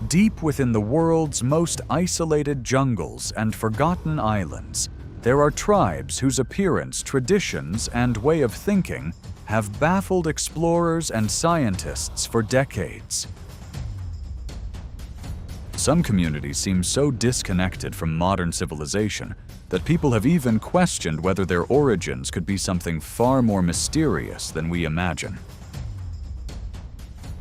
Deep within the world's most isolated jungles and forgotten islands, there are tribes whose appearance, traditions, and way of thinking have baffled explorers and scientists for decades. Some communities seem so disconnected from modern civilization that people have even questioned whether their origins could be something far more mysterious than we imagine.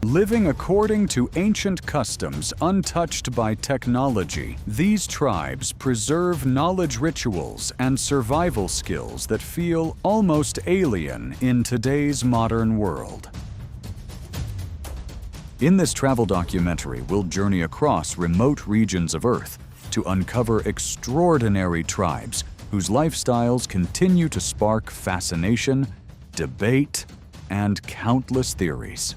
Living according to ancient customs untouched by technology, these tribes preserve knowledge rituals and survival skills that feel almost alien in today's modern world. In this travel documentary, we'll journey across remote regions of Earth to uncover extraordinary tribes whose lifestyles continue to spark fascination, debate, and countless theories.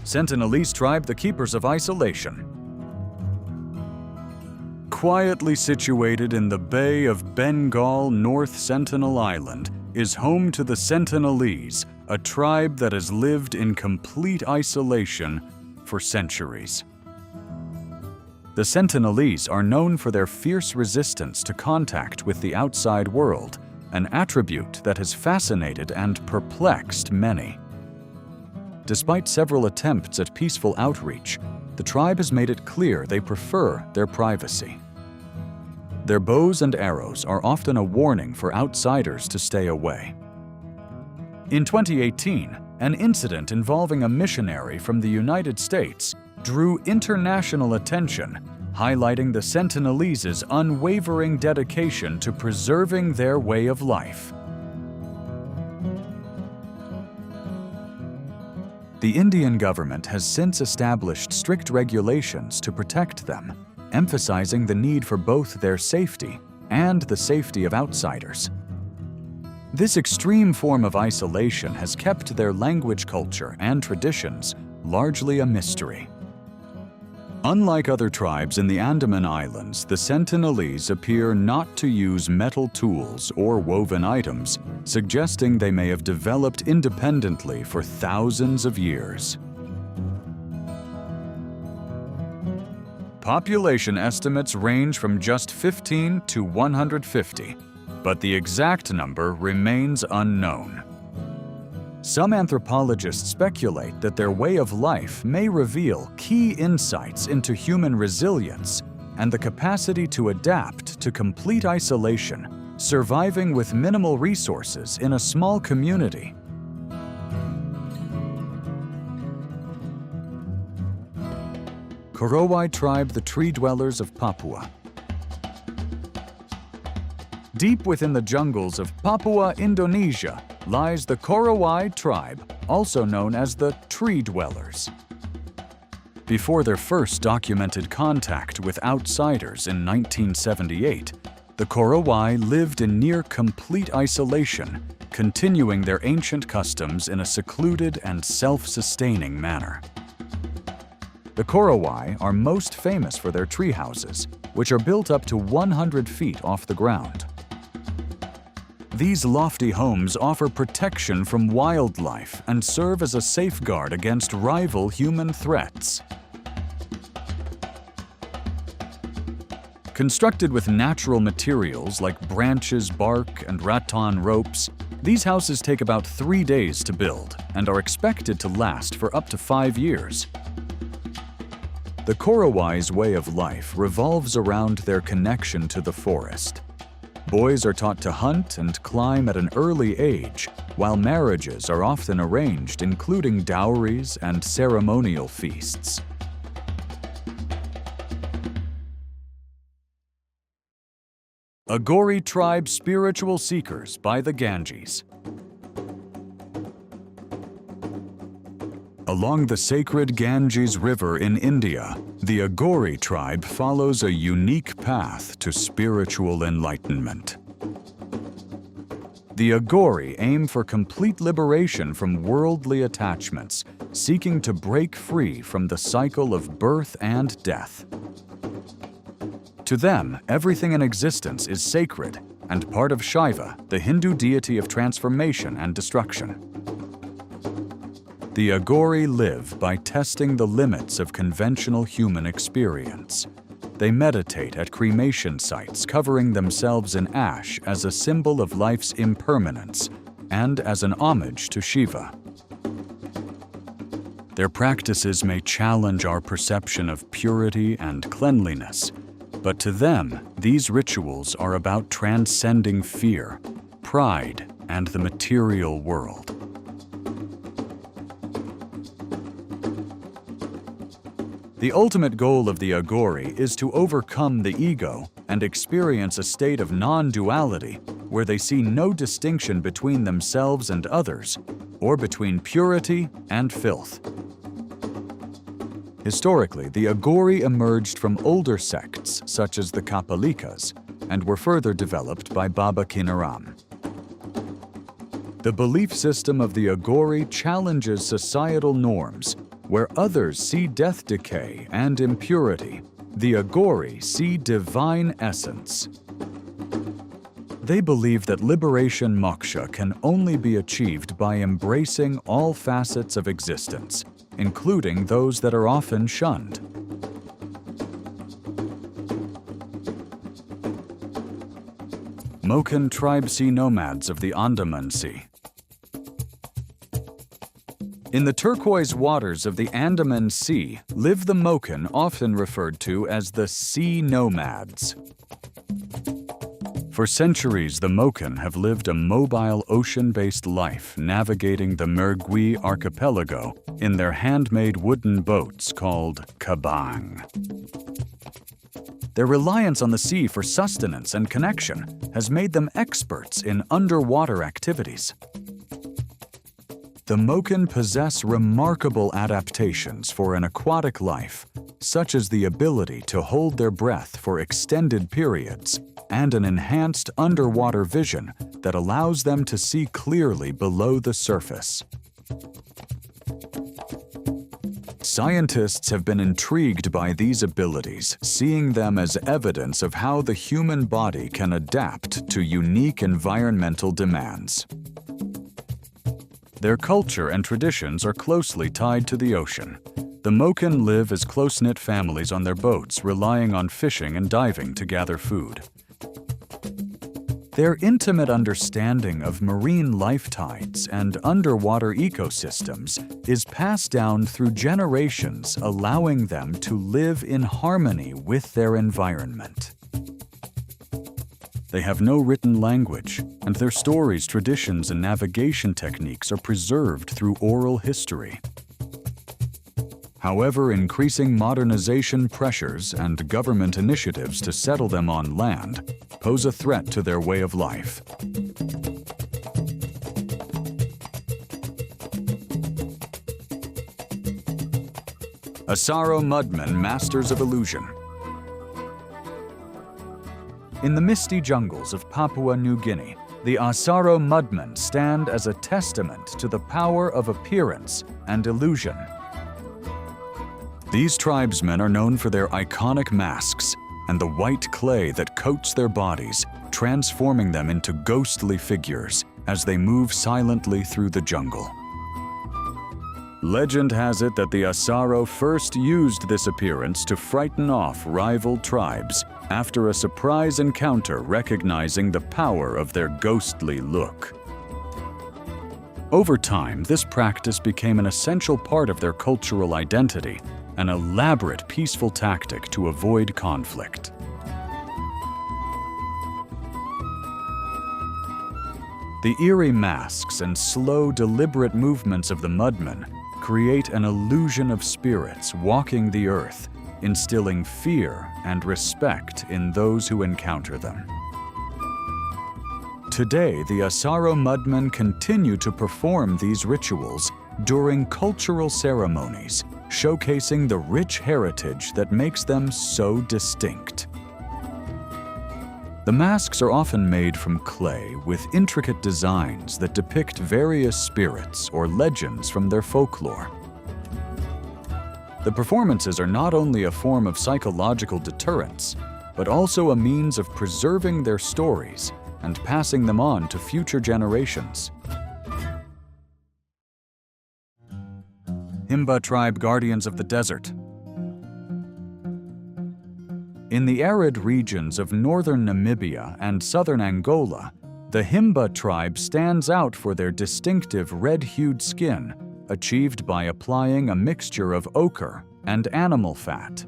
Sentinelese tribe, the keepers of isolation. Quietly situated in the Bay of Bengal, North Sentinel Island, is home to the Sentinelese, a tribe that has lived in complete isolation for centuries. The Sentinelese are known for their fierce resistance to contact with the outside world, an attribute that has fascinated and perplexed many. Despite several attempts at peaceful outreach, the tribe has made it clear they prefer their privacy. Their bows and arrows are often a warning for outsiders to stay away. In 2018, an incident involving a missionary from the United States drew international attention, highlighting the Sentinelese's unwavering dedication to preserving their way of life. The Indian government has since established strict regulations to protect them, emphasizing the need for both their safety and the safety of outsiders. This extreme form of isolation has kept their language, culture, and traditions largely a mystery. Unlike other tribes in the Andaman Islands, the Sentinelese appear not to use metal tools or woven items, suggesting they may have developed independently for thousands of years. Population estimates range from just 15 to 150, but the exact number remains unknown. Some anthropologists speculate that their way of life may reveal key insights into human resilience and the capacity to adapt to complete isolation, surviving with minimal resources in a small community. Korowai tribe, the tree dwellers of Papua. Deep within the jungles of Papua, Indonesia, lies the Korowai tribe, also known as the tree dwellers. Before their first documented contact with outsiders in 1978, the Korowai lived in near complete isolation, continuing their ancient customs in a secluded and self-sustaining manner. The Korowai are most famous for their tree houses, which are built up to 100 feet off the ground. These lofty homes offer protection from wildlife and serve as a safeguard against rival human threats. Constructed with natural materials like branches, bark, and rattan ropes, these houses take about 3 days to build and are expected to last for up to 5 years. The Korowai's way of life revolves around their connection to the forest. Boys are taught to hunt and climb at an early age, while marriages are often arranged, including dowries and ceremonial feasts. Aghori tribe, spiritual seekers by the Ganges. Along the sacred Ganges River in India, the Aghori tribe follows a unique path to spiritual enlightenment. The Aghori aim for complete liberation from worldly attachments, seeking to break free from the cycle of birth and death. To them, everything in existence is sacred and part of Shiva, the Hindu deity of transformation and destruction. The Aghori live by testing the limits of conventional human experience. They meditate at cremation sites, covering themselves in ash as a symbol of life's impermanence and as an homage to Shiva. Their practices may challenge our perception of purity and cleanliness, but to them, these rituals are about transcending fear, pride, and the material world. The ultimate goal of the Aghori is to overcome the ego and experience a state of non-duality where they see no distinction between themselves and others, or between purity and filth. Historically, the Aghori emerged from older sects such as the Kapalikas and were further developed by Baba Kinaram. The belief system of the Aghori challenges societal norms. Where others see death, decay, and impurity, the Aghori see divine essence. They believe that liberation moksha can only be achieved by embracing all facets of existence, including those that are often shunned. Moken tribe sea nomads of the Andaman Sea. In the turquoise waters of the Andaman Sea live the Moken, often referred to as the sea nomads. For centuries, the Moken have lived a mobile ocean-based life, navigating the Mergui archipelago in their handmade wooden boats called kabang. Their reliance on the sea for sustenance and connection has made them experts in underwater activities. The Moken possess remarkable adaptations for an aquatic life, such as the ability to hold their breath for extended periods and an enhanced underwater vision that allows them to see clearly below the surface. Scientists have been intrigued by these abilities, seeing them as evidence of how the human body can adapt to unique environmental demands. Their culture and traditions are closely tied to the ocean. The Moken live as close-knit families on their boats, relying on fishing and diving to gather food. Their intimate understanding of marine life tides and underwater ecosystems is passed down through generations, allowing them to live in harmony with their environment. They have no written language, and their stories, traditions, and navigation techniques are preserved through oral history. However, increasing modernization pressures and government initiatives to settle them on land pose a threat to their way of life. Asaro Mudmen, Masters of Illusion. In the misty jungles of Papua New Guinea, the Asaro Mudmen stand as a testament to the power of appearance and illusion. These tribesmen are known for their iconic masks and the white clay that coats their bodies, transforming them into ghostly figures as they move silently through the jungle. Legend has it that the Asaro first used this appearance to frighten off rival tribes after a surprise encounter, recognizing the power of their ghostly look. Over time, this practice became an essential part of their cultural identity, an elaborate peaceful tactic to avoid conflict. The eerie masks and slow, deliberate movements of the Mudmen create an illusion of spirits walking the earth, instilling fear and respect in those who encounter them. Today, the Asaro Mudmen continue to perform these rituals during cultural ceremonies, showcasing the rich heritage that makes them so distinct. The masks are often made from clay with intricate designs that depict various spirits or legends from their folklore. The performances are not only a form of psychological deterrence, but also a means of preserving their stories and passing them on to future generations. Himba tribe guardians of the desert. In the arid regions of northern Namibia and southern Angola, the Himba tribe stands out for their distinctive red-hued skin, achieved by applying a mixture of ochre and animal fat.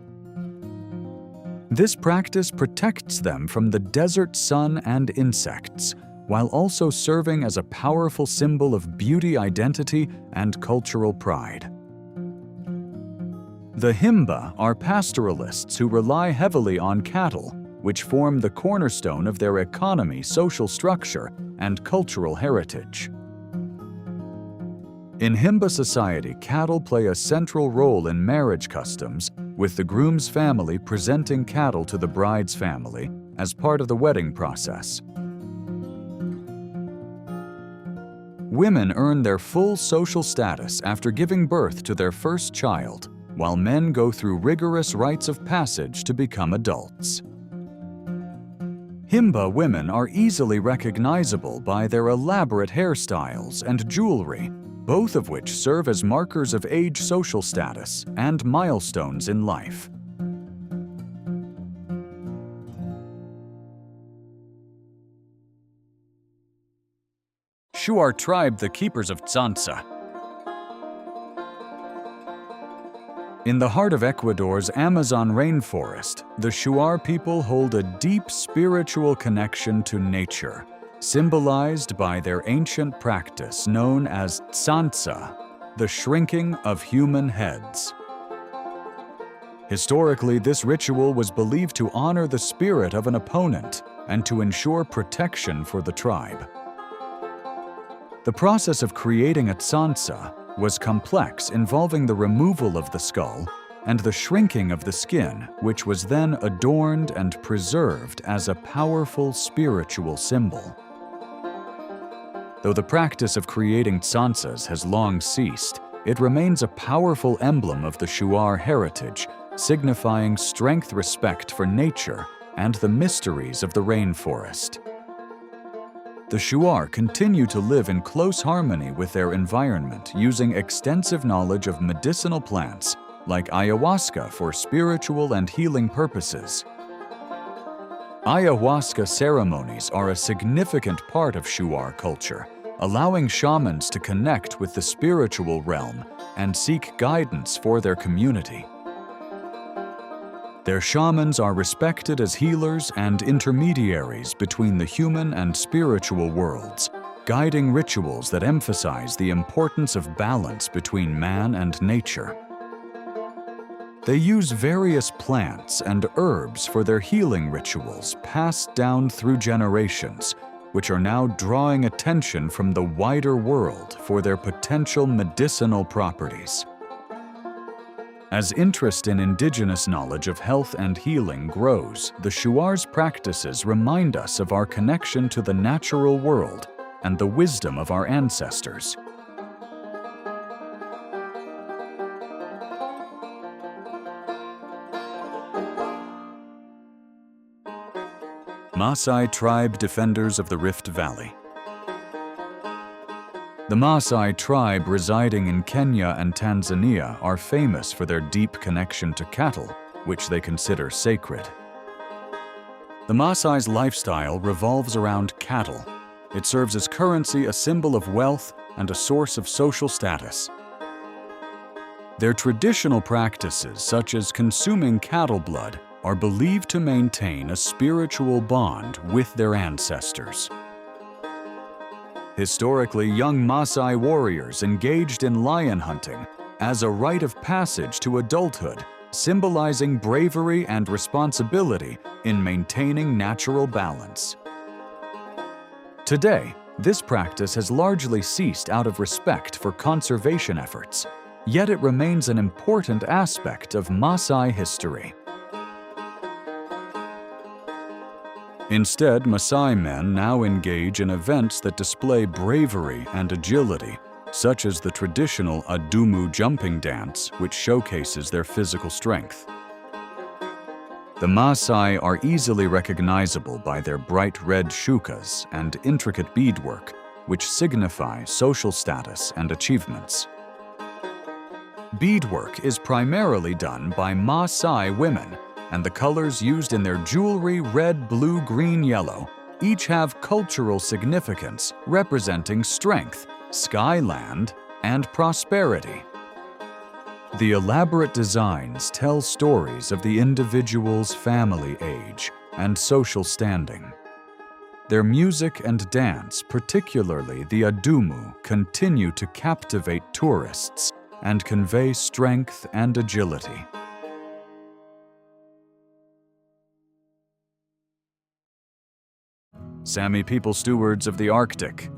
This practice protects them from the desert sun and insects, while also serving as a powerful symbol of beauty identity and cultural pride. The Himba are pastoralists who rely heavily on cattle, which form the cornerstone of their economy, social structure, and cultural heritage. In Himba society, cattle play a central role in marriage customs, with the groom's family presenting cattle to the bride's family as part of the wedding process. Women earn their full social status after giving birth to their first child, while men go through rigorous rites of passage to become adults. Himba women are easily recognizable by their elaborate hairstyles and jewelry, both of which serve as markers of age, social status, and milestones in life. Shuar tribe, the keepers of Tsansa. In the heart of Ecuador's Amazon rainforest, the Shuar people hold a deep spiritual connection to nature, symbolized by their ancient practice known as Tsansa, the shrinking of human heads. Historically, this ritual was believed to honor the spirit of an opponent and to ensure protection for the tribe. The process of creating a Tsansa was complex, involving the removal of the skull and the shrinking of the skin, which was then adorned and preserved as a powerful spiritual symbol. Though the practice of creating Tsansas has long ceased, it remains a powerful emblem of the Shuar heritage, signifying strength, respect for nature, and the mysteries of the rainforest. The Shuar continue to live in close harmony with their environment, using extensive knowledge of medicinal plants like ayahuasca for spiritual and healing purposes. Ayahuasca ceremonies are a significant part of Shuar culture, allowing shamans to connect with the spiritual realm and seek guidance for their community. Their shamans are respected as healers and intermediaries between the human and spiritual worlds, guiding rituals that emphasize the importance of balance between man and nature. They use various plants and herbs for their healing rituals passed down through generations, which are now drawing attention from the wider world for their potential medicinal properties. As interest in indigenous knowledge of health and healing grows, the Shuar's practices remind us of our connection to the natural world and the wisdom of our ancestors. Maasai tribe defenders of the Rift Valley. The Maasai tribe residing in Kenya and Tanzania are famous for their deep connection to cattle, which they consider sacred. The Maasai's lifestyle revolves around cattle. It serves as currency, a symbol of wealth, and a source of social status. Their traditional practices, such as consuming cattle blood, are believed to maintain a spiritual bond with their ancestors. Historically, young Maasai warriors engaged in lion hunting as a rite of passage to adulthood, symbolizing bravery and responsibility in maintaining natural balance. Today, this practice has largely ceased out of respect for conservation efforts, yet it remains an important aspect of Maasai history. Instead, Maasai men now engage in events that display bravery and agility, such as the traditional Adumu jumping dance, which showcases their physical strength. The Maasai are easily recognizable by their bright red shukas and intricate beadwork, which signify social status and achievements. Beadwork is primarily done by Maasai women, and the colors used in their jewelry, red, blue, green, yellow, each have cultural significance representing strength, skyland, and prosperity. The elaborate designs tell stories of the individual's family age and social standing. Their music and dance, particularly the adumu, continue to captivate tourists and convey strength and agility. Sami people stewards of the Arctic.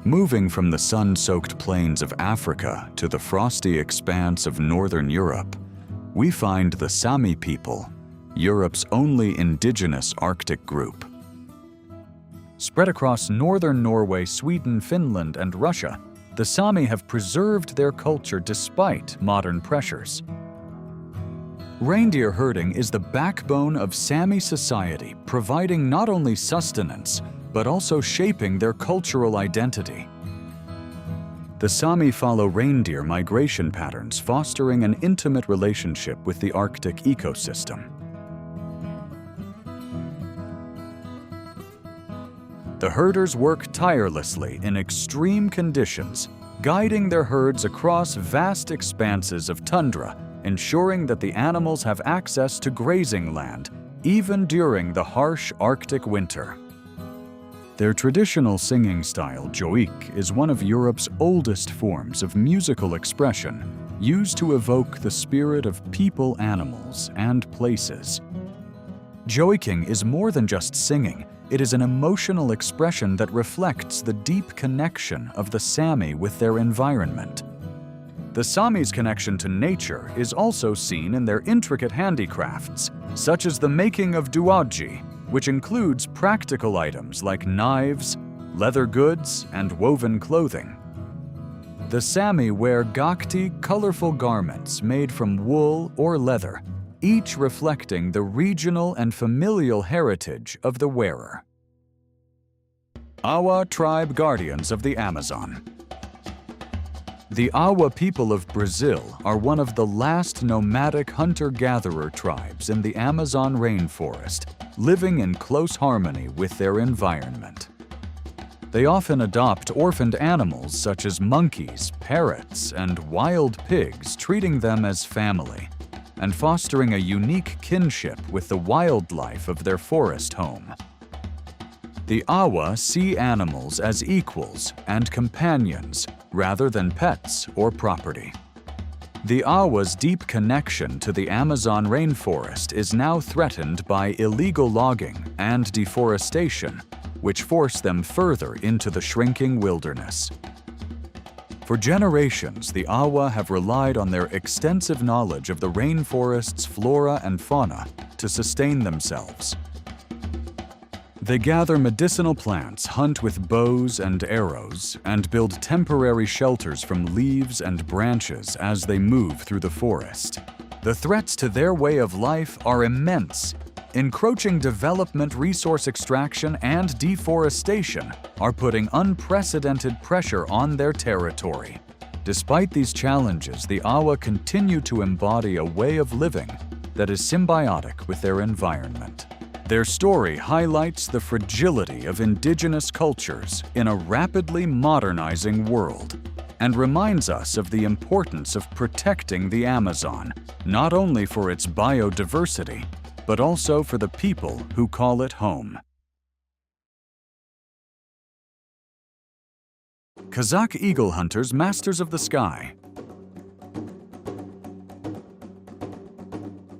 Moving from the sun-soaked plains of Africa to the frosty expanse of northern Europe, we find the Sami people, Europe's only indigenous Arctic group. Spread across northern Norway, Sweden, Finland, and Russia, the Sami have preserved their culture despite modern pressures. Reindeer herding is the backbone of Sami society, providing not only sustenance, but also shaping their cultural identity. The Sami follow reindeer migration patterns, fostering an intimate relationship with the Arctic ecosystem. The herders work tirelessly in extreme conditions, guiding their herds across vast expanses of tundra, ensuring that the animals have access to grazing land, even during the harsh Arctic winter. Their traditional singing style, joik, is one of Europe's oldest forms of musical expression, used to evoke the spirit of people, animals, and places. Joiking is more than just singing. It is an emotional expression that reflects the deep connection of the Sami with their environment. The Sami's connection to nature is also seen in their intricate handicrafts, such as the making of duodji, which includes practical items like knives, leather goods, and woven clothing. The Sami wear gakti, colorful garments made from wool or leather, each reflecting the regional and familial heritage of the wearer. Awa tribe guardians of the Amazon. The Awa people of Brazil are one of the last nomadic hunter-gatherer tribes in the Amazon rainforest, living in close harmony with their environment. They often adopt orphaned animals such as monkeys, parrots, and wild pigs, treating them as family, and fostering a unique kinship with the wildlife of their forest home. The Awa see animals as equals and companions rather than pets or property. The Awa's deep connection to the Amazon rainforest is now threatened by illegal logging and deforestation, which force them further into the shrinking wilderness. For generations, the Awa have relied on their extensive knowledge of the rainforest's flora and fauna to sustain themselves. They gather medicinal plants, hunt with bows and arrows, and build temporary shelters from leaves and branches as they move through the forest. The threats to their way of life are immense. Encroaching development, resource extraction, and deforestation are putting unprecedented pressure on their territory. Despite these challenges, the Awa continue to embody a way of living that is symbiotic with their environment. Their story highlights the fragility of indigenous cultures in a rapidly modernizing world and reminds us of the importance of protecting the Amazon, not only for its biodiversity, but also for the people who call it home. Kazakh eagle hunters, masters of the sky.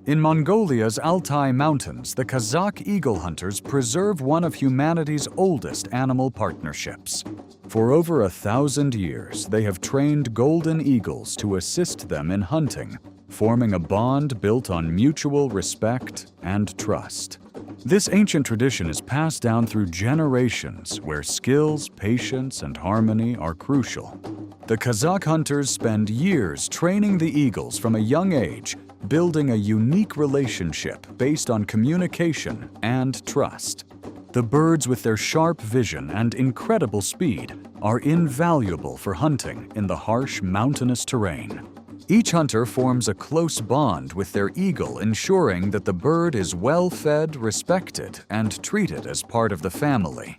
In Mongolia's Altai Mountains, the Kazakh eagle hunters preserve one of humanity's oldest animal partnerships. For over 1,000 years, they have trained golden eagles to assist them in hunting, forming a bond built on mutual respect and trust. This ancient tradition is passed down through generations where skills, patience, and harmony are crucial. The Kazakh hunters spend years training the eagles from a young age, building a unique relationship based on communication and trust. The birds, with their sharp vision and incredible speed, are invaluable for hunting in the harsh mountainous terrain. Each hunter forms a close bond with their eagle, ensuring that the bird is well fed, respected, and treated as part of the family.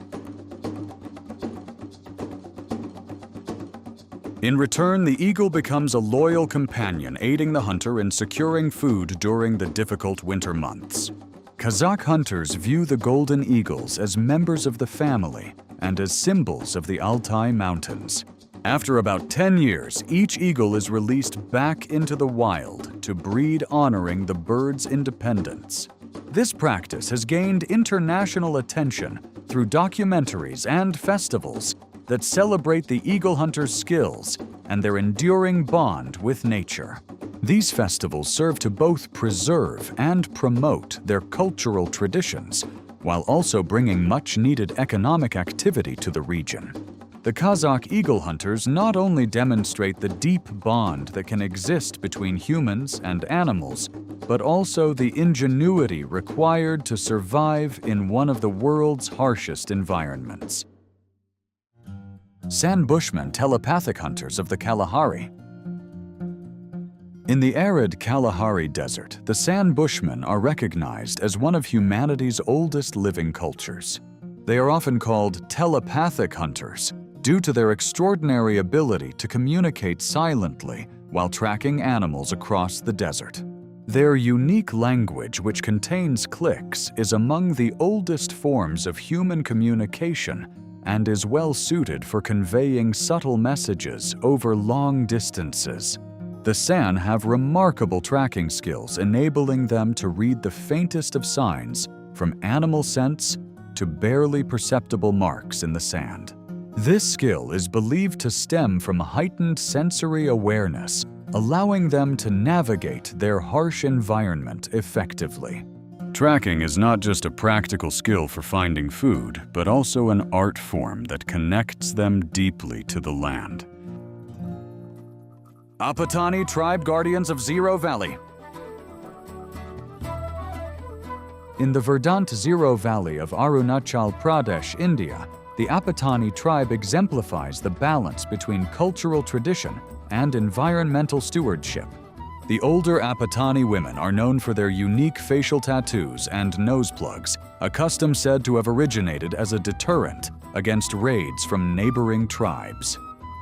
In return, the eagle becomes a loyal companion, aiding the hunter in securing food during the difficult winter months. Kazakh hunters view the golden eagles as members of the family and as symbols of the Altai Mountains. After about 10 years, each eagle is released back into the wild to breed, honoring the bird's independence. This practice has gained international attention through documentaries and festivals that celebrate the eagle hunter's skills and their enduring bond with nature. These festivals serve to both preserve and promote their cultural traditions, while also bringing much-needed economic activity to the region. The Kazakh eagle hunters not only demonstrate the deep bond that can exist between humans and animals, but also the ingenuity required to survive in one of the world's harshest environments. San Bushmen telepathic hunters of the Kalahari. In the arid Kalahari Desert, the San Bushmen are recognized as one of humanity's oldest living cultures. They are often called telepathic hunters due to their extraordinary ability to communicate silently while tracking animals across the desert. Their unique language, which contains clicks, is among the oldest forms of human communication and is well suited for conveying subtle messages over long distances. The San have remarkable tracking skills, enabling them to read the faintest of signs, from animal scents to barely perceptible marks in the sand. This skill is believed to stem from heightened sensory awareness, allowing them to navigate their harsh environment effectively. Tracking is not just a practical skill for finding food, but also an art form that connects them deeply to the land. Apatani Tribe Guardians of Zero Valley. In the verdant Zero Valley of Arunachal Pradesh, India, the Apatani tribe exemplifies the balance between cultural tradition and environmental stewardship. The older Apatani women are known for their unique facial tattoos and nose plugs, a custom said to have originated as a deterrent against raids from neighboring tribes.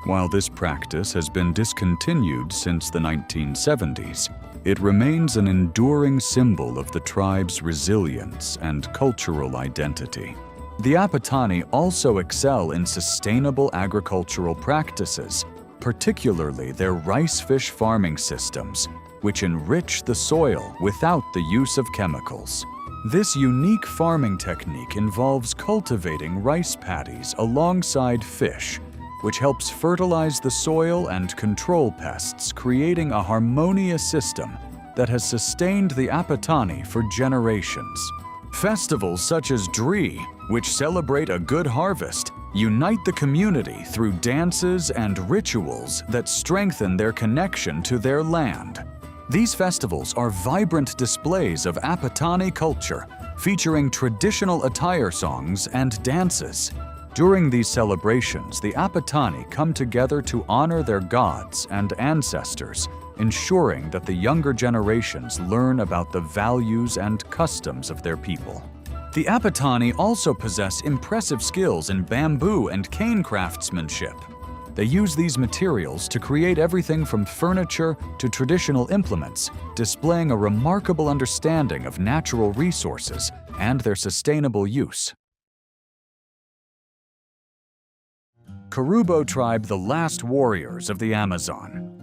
While this practice has been discontinued since the 1970s, it remains an enduring symbol of the tribe's resilience and cultural identity. The Apatani also excel in sustainable agricultural practices, particularly their rice fish farming systems, which enrich the soil without the use of chemicals. This unique farming technique involves cultivating rice paddies alongside fish, which helps fertilize the soil and control pests, creating a harmonious system that has sustained the Apatani for generations. Festivals such as Dri, which celebrate a good harvest, unite the community through dances and rituals that strengthen their connection to their land. These festivals are vibrant displays of Apatani culture, featuring traditional attire songs and dances. During these celebrations, the Apatani come together to honor their gods and ancestors, ensuring that the younger generations learn about the values and customs of their people. The Apatani also possess impressive skills in bamboo and cane craftsmanship. They use these materials to create everything from furniture to traditional implements, displaying a remarkable understanding of natural resources and their sustainable use. Kurubo tribe, the last warriors of the Amazon.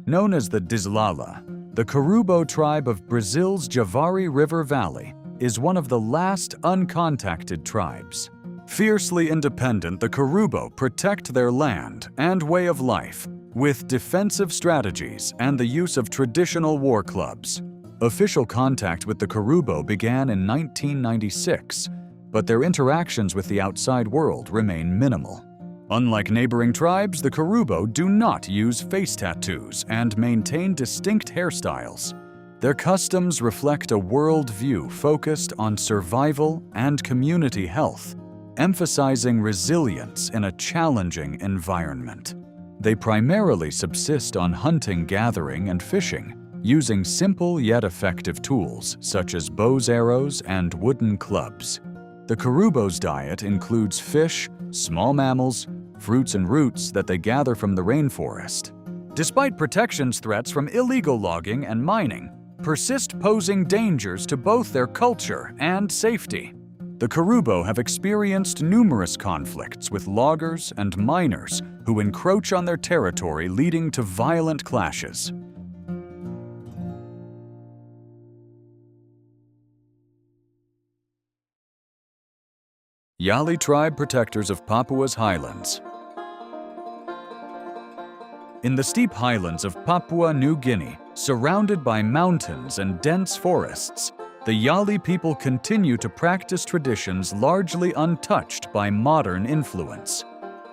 Known as the Dizlala, the Kurubo tribe of Brazil's Javari River Valley is one of the last uncontacted tribes. Fiercely independent, the Kurubo protect their land and way of life with defensive strategies and the use of traditional war clubs. Official contact with the Kurubo began in 1996, but their interactions with the outside world remain minimal. Unlike neighboring tribes, the Kurubo do not use face tattoos and maintain distinct hairstyles. Their customs reflect a worldview focused on survival and community health, emphasizing resilience in a challenging environment. They primarily subsist on hunting, gathering, and fishing, using simple yet effective tools such as bows, arrows, and wooden clubs. The Kurubo's diet includes fish, small mammals, fruits and roots that they gather from the rainforest. Despite protections, threats from illegal logging and mining persist, posing dangers to both their culture and safety. The Kurubo have experienced numerous conflicts with loggers and miners who encroach on their territory, leading to violent clashes. Yali tribe protectors of Papua's highlands. In the steep highlands of Papua New Guinea, surrounded by mountains and dense forests, the Yali people continue to practice traditions largely untouched by modern influence.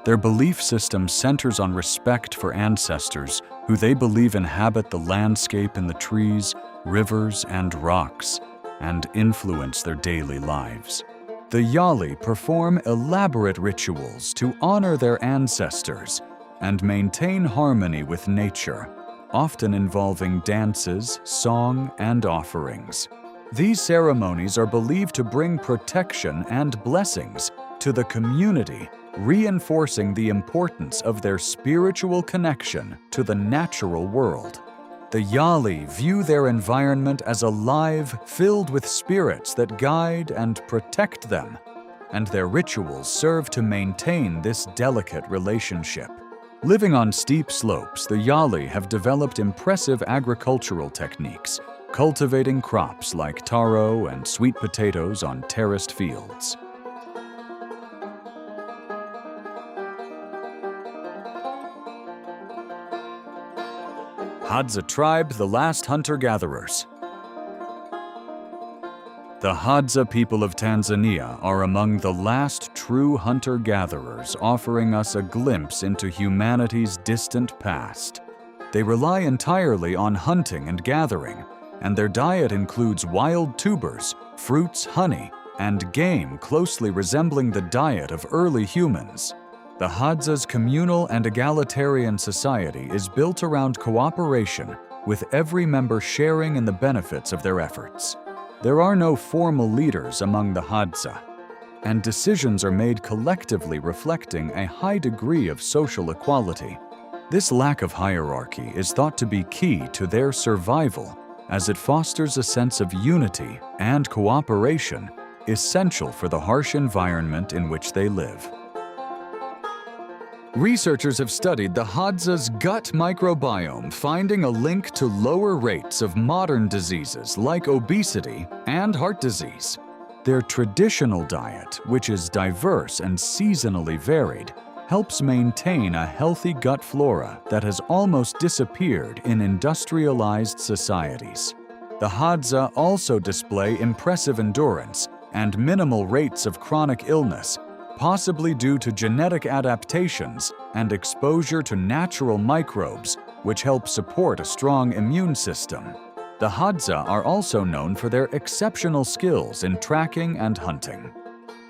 Their belief system centers on respect for ancestors who they believe inhabit the landscape in the trees, rivers, and rocks, and influence their daily lives. The Yali perform elaborate rituals to honor their ancestors and maintain harmony with nature, often involving dances, song, and offerings. These ceremonies are believed to bring protection and blessings to the community, reinforcing the importance of their spiritual connection to the natural world. The Yali view their environment as alive, filled with spirits that guide and protect them, and their rituals serve to maintain this delicate relationship. Living on steep slopes, the Yali have developed impressive agricultural techniques, cultivating crops like taro and sweet potatoes on terraced fields. Hadza tribe, the last hunter-gatherers. The Hadza people of Tanzania are among the last true hunter-gatherers, offering us a glimpse into humanity's distant past. They rely entirely on hunting and gathering, and their diet includes wild tubers, fruits, honey, and game closely resembling the diet of early humans. The Hadza's communal and egalitarian society is built around cooperation, with every member sharing in the benefits of their efforts. There are no formal leaders among the Hadza, and decisions are made collectively, reflecting a high degree of social equality. This lack of hierarchy is thought to be key to their survival, as it fosters a sense of unity and cooperation essential for the harsh environment in which they live. Researchers have studied the Hadza's gut microbiome, finding a link to lower rates of modern diseases like obesity and heart disease. Their traditional diet, which is diverse and seasonally varied, helps maintain a healthy gut flora that has almost disappeared in industrialized societies. The Hadza also display impressive endurance and minimal rates of chronic illness, possibly due to genetic adaptations and exposure to natural microbes, which help support a strong immune system. The Hadza are also known for their exceptional skills in tracking and hunting.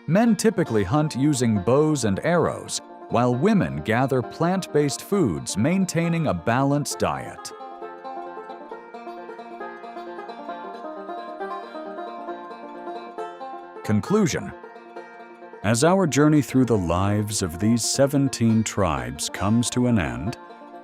Men typically hunt using bows and arrows, while women gather plant-based foods, maintaining a balanced diet. Conclusion. As our journey through the lives of these 17 tribes comes to an end,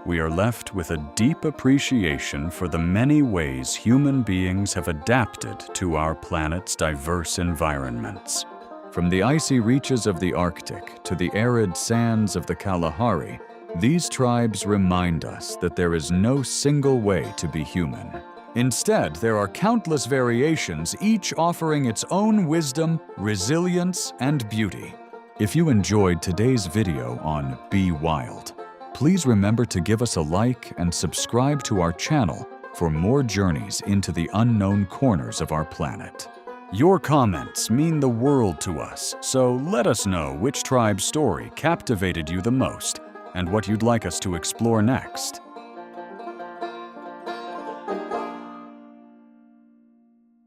we are left with a deep appreciation for the many ways human beings have adapted to our planet's diverse environments. From the icy reaches of the Arctic to the arid sands of the Kalahari, these tribes remind us that there is no single way to be human. Instead, there are countless variations, each offering its own wisdom, resilience, and beauty. If you enjoyed today's video on Beewild, please remember to give us a like and subscribe to our channel for more journeys into the unknown corners of our planet. Your comments mean the world to us, so let us know which tribe's story captivated you the most and what you'd like us to explore next.